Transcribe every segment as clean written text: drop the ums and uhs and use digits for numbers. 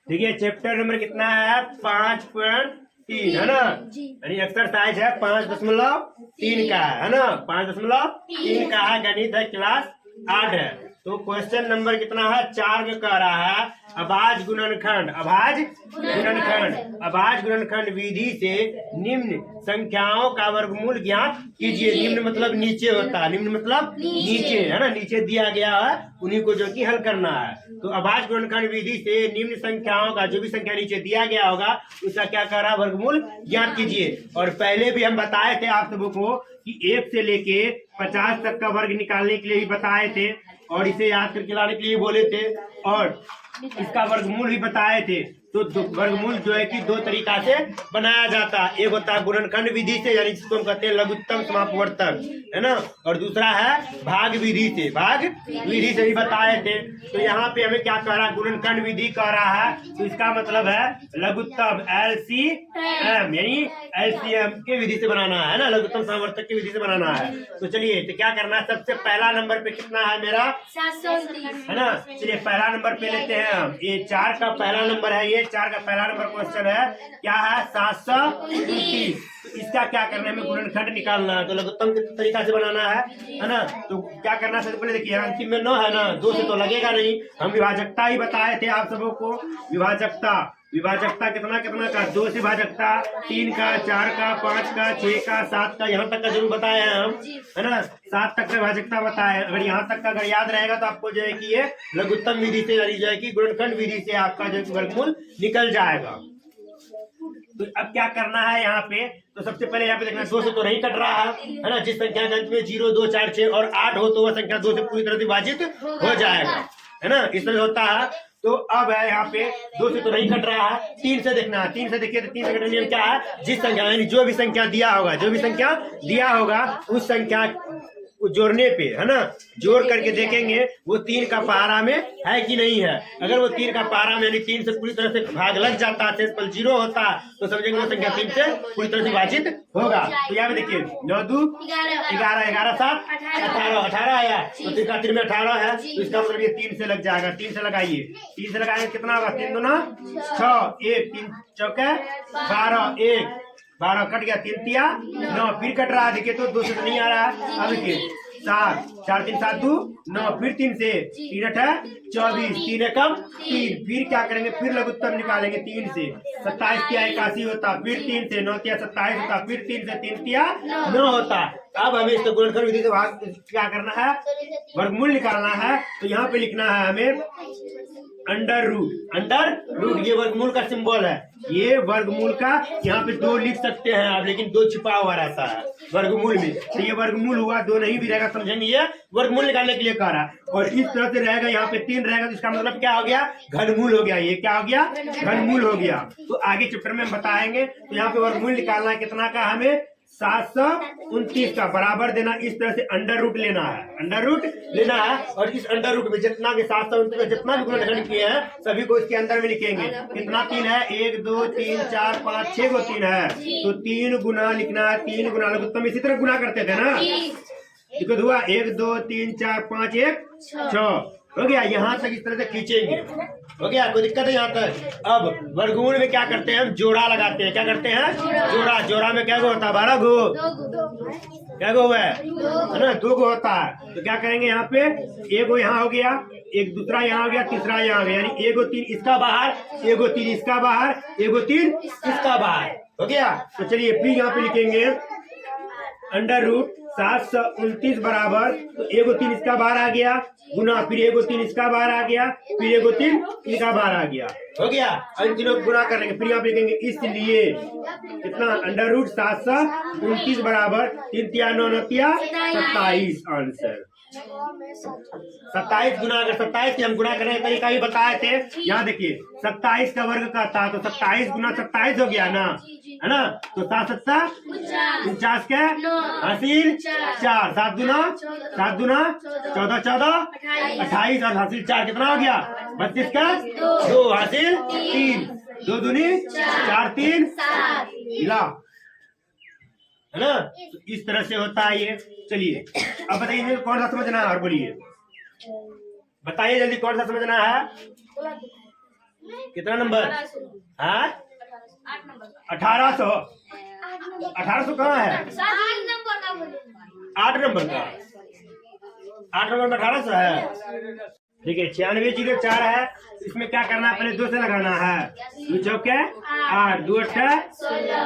देखिए chapter number कितना है 5.3 है ना, यानी एक्सरसाइज है 5.3 का है ना, 5.3 का है, गणित है, क्लास 8 है। तो क्वेश्चन नंबर कितना है 4 में कह रहा है अभाज्य गुणनखंड, अभाज्य गुणनखंड विधि से निम्न संख्याओं का वर्गमूल ज्ञात कीजिए। निम्न मतलब नीचे होता है, निम्न मतलब नीचे है ना, नीचे दिया गया है उन्हीं को जो कि हल करना है। तो अभाज्य गुणनखंड विधि से निम्न संख्याओं का, जो भी संख्या नीचे दिया गया होगा उसका क्या कर रहा है, वर्गमूल ज्ञात कीजिए। और पहले भी हम बताए थे आप सबों को कि 1 से लेके 50 तक का वर्ग निकालने के लिए भी बताए थे, और इसे याद करके लाने के लिए बोले थे, और इसका वर्गमूल भी बताए थे। तो वर्गमूल जो है कि 2 तरीका से बनाया जाता है। एक होता है गुणनखंड विधि से, यानी जिसको हम कहते हैं लघुत्तम समापवर्तक, है ना, और दूसरा है भाग विधि से, भाग विधि से भी बताए थे। तो यहाँ पे हमें क्या कह रहा है, गुणनखंड विधि कह रहा है, तो इसका मतलब है लघुत्तम LCM, यानी LCM के विधि से बनाना है ना, लघुत्तम समापवर्तक की विधि से बनाना है। तो चलिए तो क्या करना है, सबसे पहला नंबर पे कितना है मेरा 729 है ना। चलिए पहला नंबर पे लेते हैं हम, ये 4 का पहला नंबर है, ये 4 का पहला नंबर क्वेश्चन है, क्या है 729। तो इसका क्या करना है, हमें गुणनखंड निकालना है, तो लघुत्तम के तरीका से बनाना है ना। तो क्या करना है, सबसे पहले देखिए अंतिम में 9 है ना, 2 से तो लगेगा नहीं, हम विभाजकता ही बताए थे आप सबों को। विभाजकता कितना कितना का, 2 से भाजकता, 3 का, 4 का, 5 का, 6 का, 7 का, यहाँ तक का जरूर बताए हैं हम, है ना, 7 तक का भाजकता बताए। अगर यहाँ तक का अगर याद रहेगा तो आपको जो है कि ये लघुत्तम विधि से, यानी जो है कि गुणनखंड विधि से आपका जो वर्गमूल निकल जाएगा। तो अब क्या करना है यहाँ पे, तो सबसे पहले यहाँ पे देखना 2 से तो नहीं कट रहा है ना, जिस संख्या के अंत में 0, 2, 4, 6 और 8 हो तो वह संख्या 2 से पूरी तरह से विभाजित हो जाएगा, है ना, इस तरह होता है। तो अब है यहाँ पे 2 से तो नहीं कट रहा है, 3 से देखना है, 3 से देखिए तो 3 से कटने नियम क्या है, जिस संख्या यानी जो भी संख्या दिया होगा उस संख्या जोड़ने पे, है ना, जोड़ करके देखेंगे वो 3 का पारा में है कि नहीं है। अगर वो 3 का पारा में यानी 3 से पूरी तरह से भाग लग जाता है, शेषफल 0 होता तो समझेंगे वो संख्या 3 से पूरी तरह से विभाजित होगा। तो यहाँ पे देखिए 9 2 11 11 7 18 आया, तो 3 का 3 में 18 है, तो इसका मतलब ये 3 से लग जाएगा। 3 से लगाइए, 3 से लगाएंगे कितना होगा, 3 दूना 6, 1 3 चौके 12, 1 12 कट गया, 3 तिया 9, फिर कट रहा है, देखिए तो 2 से तो नहीं आ रहा है। अब देखिए 7 4 3 7 2 9, फिर 3 से 3 8 24, 3 एकम 3, फिर क्या करेंगे, फिर लघुत्तम निकालेंगे 3 से, 27 तिया 81 होता, फिर 3 से 9 तिया 27 होता, फिर 3 से 3 तिया 9 होता। अब हमें इसको गुणनखंड विधि से भाग क्या करना है, वर्गमूल निकालना है। तो यहाँ पे लिखना है हमें अंडर रूट, ये वर्गमूल का सिंबल है, ये वर्गमूल का, यहाँ पे 2 लिख सकते हैं आप, लेकिन 2 छिपा हुआ रहता है वर्गमूल में, तो ये वर्गमूल हुआ, 2 नहीं भी रहेगा समझेंगे ये वर्गमूल निकालने के लिए कह रहा है। और इस तरह से रहेगा, यहाँ पे 3 रहेगा, तो इसका मतलब क्या हो गया, घनमूल हो गया, ये क्या हो गया, घनमूल हो गया। तो आगे चैप्टर में हम बताएंगे। तो यहाँ पे वर्गमूल निकालना है कितना का, हमें 729 का बराबर देना, इस तरह से अंडर रूट लेना है, और इस अंडर रूट में जितना भी 729 में जितना भी गुणनखंड किए हैं सभी को इसके अंदर में लिखेंगे। कितना 3 है, 1 2 3 4 5 6 को 3 है, तो 3 गुना लिखना है, 3 गुना लघुत्तम इसी तरह गुना करते थे ना, देखो हुआ 1 2 3 4 5 1 6 हो गया। यहाँ तक इस तरह से खींचेंगे, हो गया, कोई दिक्कत है यहाँ तक। अब वर्गमूल में क्या करते हैं, हम जोड़ा लगाते हैं, क्या करते हैं, जोड़ा में क्या गो होता है, 12 गो, क्या गो है ना, 2 गो होता है। तो क्या करेंगे, यहाँ पे 1 गो यहाँ हो गया, एक दूसरा यहाँ हो गया, तीसरा यहाँ हो गया, यानी 1 गो 3 इसका बाहर, 1 गो 3 इसका बाहर, 1 गो 3 इसका बाहर, हो गया। तो चलिए फिर यहाँ पे लिखेंगे अंडर रूट 729 बराबर, तो 1 गो 3 इसका बाहर आ गया, गुना, फिर 1 गो 3 इसका बाहर आ गया, फिर 1 गो 3 इसका बाहर आ गया, हो गया। इन तीनों गुना करेंगे, फिर यहाँ पे लिखेंगे इसलिए कितना, अंडर रूट 729 बराबर 3 तिया 9 9 तिया 27, आंसर 27 गुना। अगर 27 की हम गुना करने का तरीका भी बताए थे, यहाँ देखिए 27 का वर्ग का था, तो 27 गुना 27 हो गया ना, है ना, तो 7 7 49 के हासिल 4, 7 दूना 14 14 28, और हासिल 4 कितना हो गया, 32 का 2 हासिल 3, 2 दूनी 4 3 मिला, है ना। तो इस तरह से होता है ये। चलिए अब बताइए कौन सा समझना है, और बोलिए बताइए जल्दी कौन सा समझना है, कितना नंबर? हाँ 1800। 1800 कहाँ है? 8 नंबर का। 8 नंबर में 1800 है। ठीक है, 9604 है। इसमें क्या करना है? पहले 2 से लगाना है। 2 चौके 8, 2 अट्ठा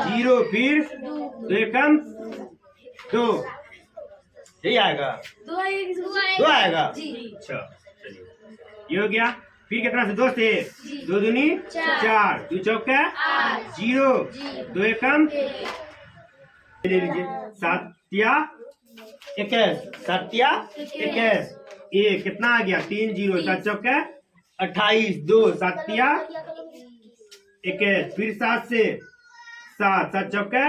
0, फिर 2 एकम 2, यही आएगा। 2 आएगा। अच्छा चलिए, ये हो गया। फिर कितना से? 2 से 2 दूनी 4, 2 चौके 0, 2 एकम ले लीजिए 7 या 21, 7 या 21। ये कितना आ गया? 3 0, 7 चौके 28, 2 7 या 21, फिर 7 से 7, 7 चौके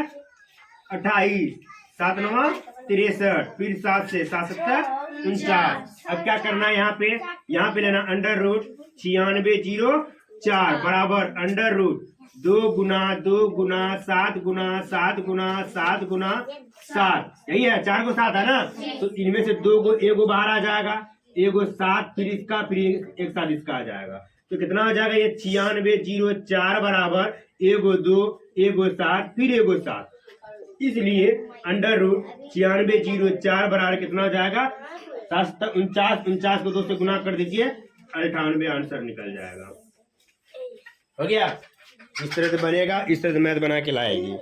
28, 7 9 63, फिर 7 से 7 7 49। अब क्या करना है? यहाँ पे लेना अंडर रूट 9604 बराबर अंडर रूट 2 गुना 2 गुना 7 गुना 7 गुना 7 गुना 7, यही है। 4 को 7 है ना, तो इनमें से 2 को एगो बाहर आ जाएगा, एगो 7, फिर इसका, फिर एक साथ इसका आ जाएगा। तो कितना हो जाएगा? ये 9604 बराबर एगो 2 एगो 7 फिर एगो 7। इसलिए अंडर रूट 9604 बराबर कितना हो जाएगा? 7 49 को 2 से गुना कर दीजिए, 98 आंसर निकल जाएगा। हो गया। इस तरह से बनेगा, इस तरह से मैथ बना के लाएगी।